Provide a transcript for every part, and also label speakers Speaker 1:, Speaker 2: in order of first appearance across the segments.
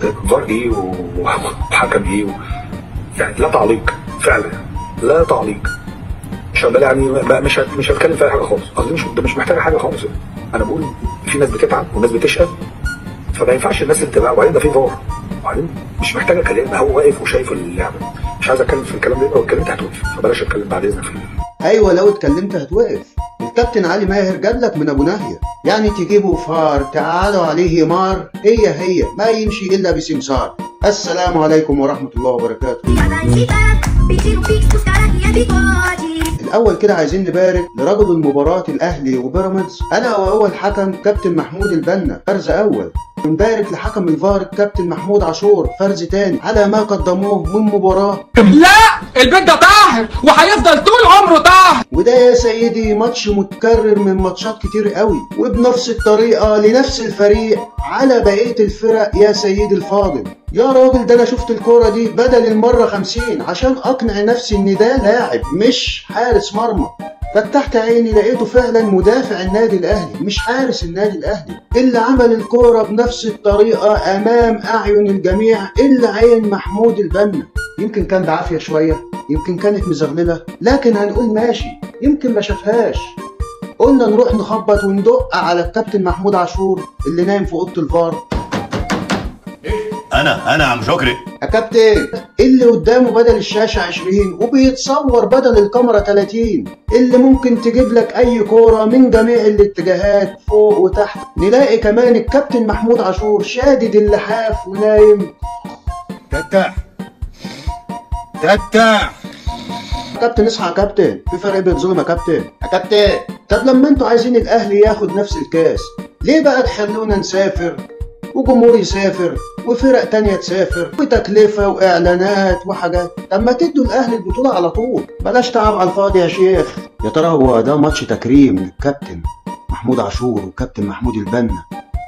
Speaker 1: انذار ايه وحكم ايه يعني لا تعليق فعلا، لا تعليق. يعني مش هتكلم في اي حاجه خالص، قصدي مش محتاجه حاجه خالص. انا بقول في ناس بتتعب وناس بتشقى، فما ينفعش الناس اللي تبقى، وبعدين ده في فار، وبعدين مش محتاجه كلام، هو واقف وشايف اللعبه. مش عايز اتكلم في الكلام ده، لو اتكلمت هتوقف، فبلاش اتكلم بعد اذنك فيه.
Speaker 2: ايوه لو اتكلمت هتوقف. الكابتن علي ماهر جاب لك من ابو ناهيه، يعني تجيبوا فار تعالوا عليه مار، هي ما يمشي الا بسمسار. السلام عليكم ورحمه الله وبركاته. الاول كده عايزين نبارك لرجل المباراه الاهلي وبيراميدز، الا وهو الحكم كابتن محمود البنا فرز اول. ونبارك لحكم الفار الكابتن محمود عاشور فرز تاني على ما قدموه من مباراه.
Speaker 3: لا البيت ده طاهر وهيفضل طول عمره طاهر.
Speaker 2: وده يا سيدي ماتش متكرر من ماتشات كتير قوي، وبنفس الطريقه لنفس الفريق على بقيه الفرق يا سيدي الفاضل. يا راجل ده انا شفت الكوره دي بدل المره 50 عشان اقنع نفسي ان ده لاعب مش حارس مرمى. فتحت عيني لقيته فعلا مدافع النادي الاهلي مش حارس النادي الاهلي، اللي عمل الكوره بنفس الطريقه امام اعين الجميع الا عين محمود البنا. يمكن كان بعافيه شويه، يمكن كانت مزغلله، لكن هنقول ماشي، يمكن ما شافهاش. قلنا نروح نخبط وندق على الكابتن محمود عاشور اللي نايم في اوضه الفار.
Speaker 4: انا عم شكري
Speaker 2: يا كابتن، اللي قدامه بدل الشاشه 20 وبيتصور بدل الكاميرا 30، اللي ممكن تجيب لك اي كوره من جميع الاتجاهات فوق وتحت. نلاقي كمان الكابتن محمود عاشور شادد اللحاف ونايم.
Speaker 4: تتح
Speaker 2: كابتن اصحى يا كابتن، في فرق بين ظلم يا كابتن. يا كابتن طب لما انتوا عايزين الاهلي ياخد نفس الكاس، ليه بقى تخلونا نسافر وجمهور يسافر وفرق تانية تسافر وتكلفة واعلانات وحاجات؟ طب ما تدوا الاهلي البطولة على طول، بلاش تعب على الفاضي يا شيخ. يا ترى هو ده ماتش تكريم للكابتن محمود عاشور والكابتن محمود البنا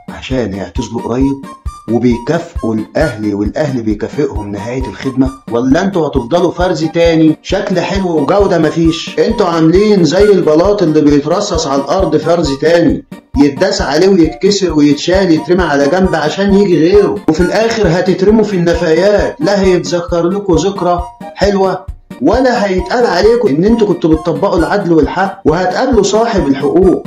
Speaker 2: عشان يعتزلوا قريب وبيكافئوا الاهلي والاهلي بيكافئهم نهاية الخدمة، ولا انتوا هتفضلوا فرز تاني شكل حلو وجودة مفيش؟ انتوا عاملين زي البلاط اللي بيترصص على الارض فرز تاني، يتداس عليه ويتكسر ويتشال يترمى على جنب عشان يجي غيره، وفي الاخر هتترموا في النفايات، لا هيتذكر لكم ذكرى حلوة ولا هيتقال عليكم ان انتوا كنتوا بتطبقوا العدل والحق وهتقابلوا صاحب الحقوق.